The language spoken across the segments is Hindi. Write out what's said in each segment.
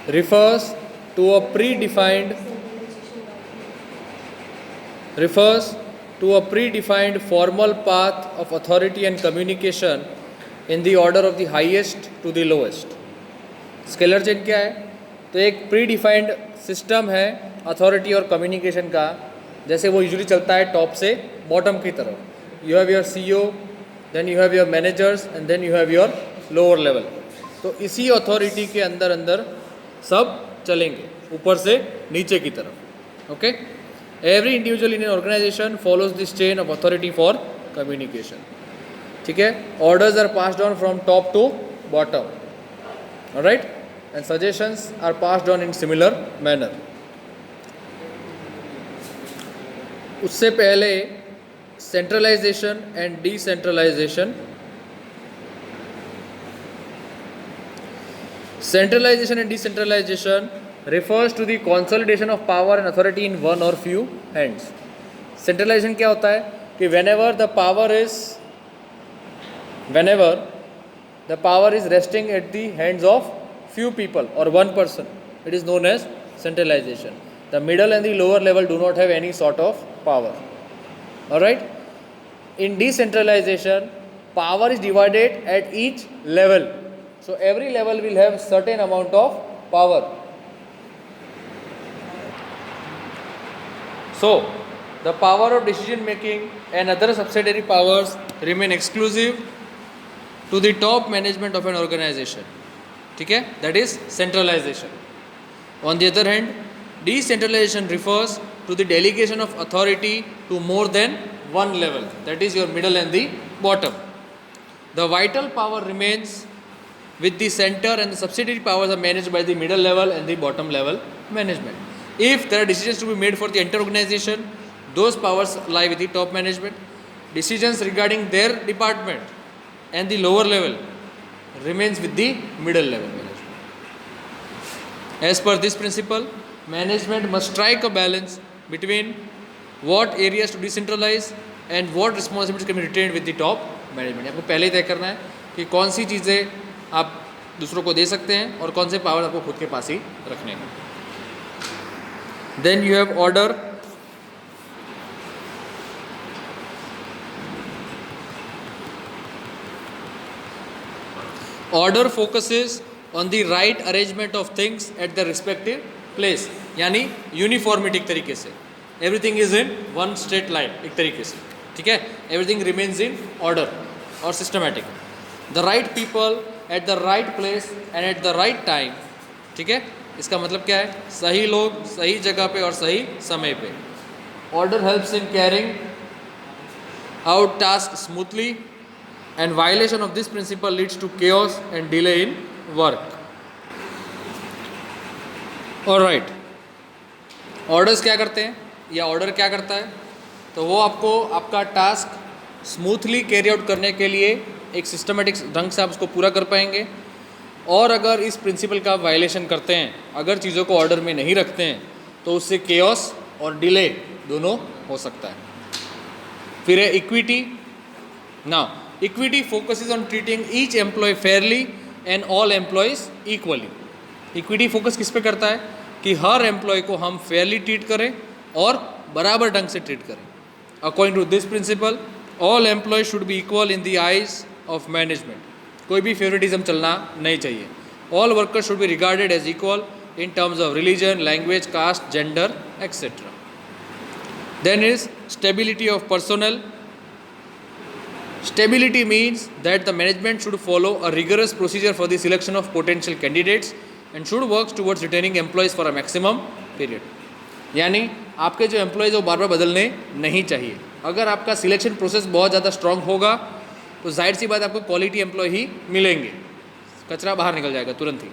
refers to a predefined formal path of authority and communication in the order of the highest to the lowest. Scalar chain क्या है? तो एक प्री डिफाइंड सिस्टम है अथॉरिटी और कम्युनिकेशन का, जैसे वो यूजुअली चलता है टॉप से बॉटम की तरफ. You have your CEO, then you have your managers and then you have your lower level. तो इसी अथॉरिटी के अंदर अंदर सब चलेंगे ऊपर से नीचे की तरफ. Okay, every individual in an organization follows this chain of authority for communication. ठीक है, orders are passed on from top to bottom. Alright, and suggestions are passed on in similar manner. उससे पहले centralization and decentralization. Centralization and decentralization refers to the consolidation of power and authority in one or few hands. Centralization क्या होता है कि whenever the power is resting at the hands of few people or one person, it is known as centralization. The middle and the lower level do not have any sort of power. Alright? In decentralization, power is divided at each level. So every level will have certain amount of power. So the power of decision making and other subsidiary powers remain exclusive to the top management of an organization. ठीक है, that is centralization. On the other hand, decentralization refers to the delegation of authority to more than one level, that is your middle and the bottom. The vital power remains with the center and the subsidiary powers are managed by the middle level and the bottom level management. If there are decisions to be made for the entire organization, those powers lie with the top management. Decisions regarding their department and the lower level remains with the middle level management. As per this principle, management must strike a balance between what areas to decentralize and what responsibilities can be retained with the top management. आपको पहले ही तय करना है कि कौन सी चीज़ें आप दूसरों को दे सकते हैं और कौन से पावर आपको खुद के पास ही रखने हैं. Then you have order. Order focuses on the right arrangement of things at the respective place, यानी यूनिफॉर्मिटी एक तरीके से. Everything is in one straight line एक तरीके से. ठीक है, एवरीथिंग रिमेन्स इन ऑर्डर और systematic. The right people at the right place and at the right time. ठीक है, इसका मतलब क्या है? सही लोग सही जगह पे और सही समय पे. Order helps in carrying out task smoothly and violation of this principle leads to chaos and delay in work. Alright, orders क्या करते हैं या ऑर्डर क्या करता है? तो वो आपको आपका टास्क स्मूथली कैरी आउट करने के लिए एक सिस्टमेटिक ढंग से आप उसको पूरा कर पाएंगे. और अगर इस प्रिंसिपल का वायलेशन करते हैं, अगर चीज़ों को ऑर्डर में नहीं रखते हैं, तो उससे केओस और डिले दोनों हो सकता है. फिर है equity. Now equity focuses on treating each employ Fairlie and all employees equally. Equity focus किस पे करता है कि हर एम्प्लॉय को हम फेयरली ट्रीट करें और बराबर ढंग से ट्रीट करें. According to this principle, all employ should be equal in the eyes of management. कोई भी फेवरेटिज्म चलना नहीं चाहिए. All workers should be regarded as equal in terms of religion, language, caste, gender, etcetera. Then is stability of personnel. Stability means that the management should follow a rigorous procedure for the selection of potential candidates and should work towards retaining employees for a maximum period. यानी आपके जो एम्प्लॉयज़ वो बार बार बदलने नहीं चाहिए. अगर आपका सिलेक्शन प्रोसेस बहुत ज़्यादा स्ट्रांग होगा तो जाहिर सी बात आपको क्वालिटी एम्प्लॉय ही मिलेंगे. कचरा बाहर निकल जाएगा तुरंत ही.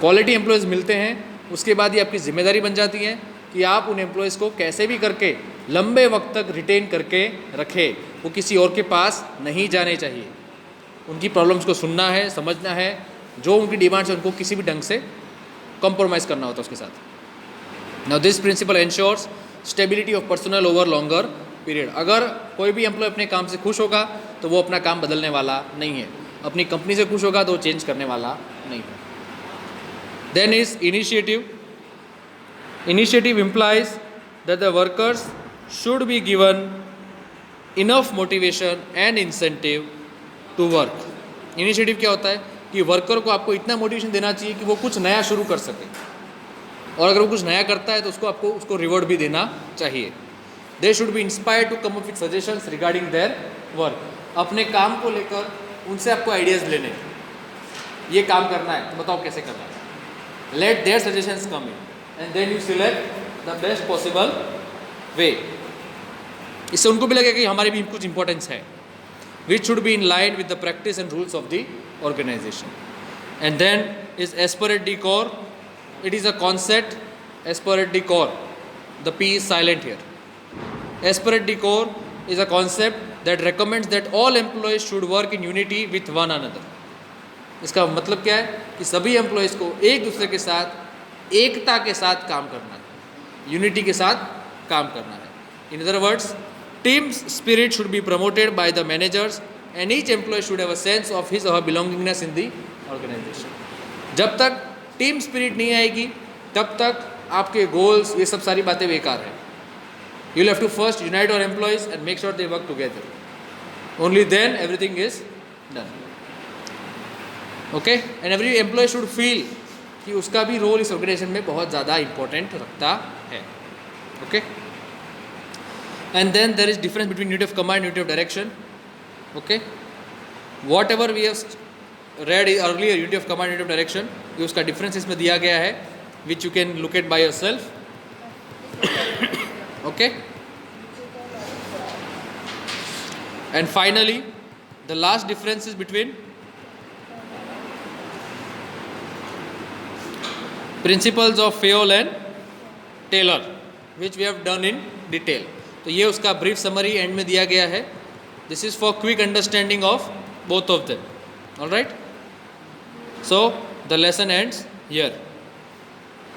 क्वालिटी एम्प्लॉयज़ मिलते हैं, उसके बाद ये आपकी जिम्मेदारी बन जाती है कि आप उन एम्प्लॉयज़ को कैसे भी करके लंबे वक्त तक रिटेन करके रखें. वो किसी और के पास नहीं जाने चाहिए. उनकी प्रॉब्लम्स को सुनना है, समझना है, जो उनकी डिमांड्स है उनको किसी भी ढंग से कॉम्प्रोमाइज़ करना होता है उसके साथ. Now this principle ensures stability of personal over longer period. अगर कोई भी एम्प्लॉय अपने काम से खुश होगा तो वो अपना काम बदलने वाला नहीं है. अपनी कंपनी से खुश होगा तो वो चेंज करने वाला नहीं है. Then is initiative. Initiative implies that the workers should be given enough motivation and incentive to work. Initiative क्या होता है कि वर्कर को आपको इतना मोटिवेशन देना चाहिए कि वो कुछ नया शुरू कर सके, और अगर वो कुछ नया करता है तो उसको रिवॉर्ड भी देना चाहिए. They should be inspired to come up with suggestions regarding their work. अपने काम को लेकर उनसे आपको आइडियाज़ लेने, ये काम करना है तो बताओ कैसे करना है. Let their suggestions come in and then you select the best possible way. इससे उनको भी लगेगा कि हमारी भी कुछ इंपॉर्टेंस है, which should be in line with the practice and rules of the organization. And then is aspirate decor. It is a concept. Aspirate decor. The P is silent here. Aspirate decor is a concept that recommends that all employees should work in unity with one another. इसका मतलब क्या है कि सभी एम्प्लॉयज़ को एक दूसरे के साथ एकता के साथ काम करना है, यूनिटी के साथ काम करना है. In other words, team spirit should be promoted by the managers and each employee should have a sense of his or her belongingness in the organization. जब तक टीम स्पिरिट नहीं आएगी तब तक आपके गोल्स, ये सब सारी बातें बेकार है. You will have to first unite your employees and make sure they work together. Only then everything is done. Okay? And every employee should feel कि उसका भी रोल इस ऑर्गेनाइजेशन में बहुत ज़्यादा इंपॉर्टेंट रखता है. Okay? And then there is difference between unity of command and unity of direction. Okay, whatever we have read earlier, unity of command, unity of direction, ये उसका difference इसमें दिया गया है, which you can look at by yourself. Okay, and finally the last difference is between principles of Fayol and Taylor, which we have done in detail. तो ये उसका ब्रीफ समरी एंड में दिया गया है. This is for quick understanding of both of them. All right, so the lesson ends here.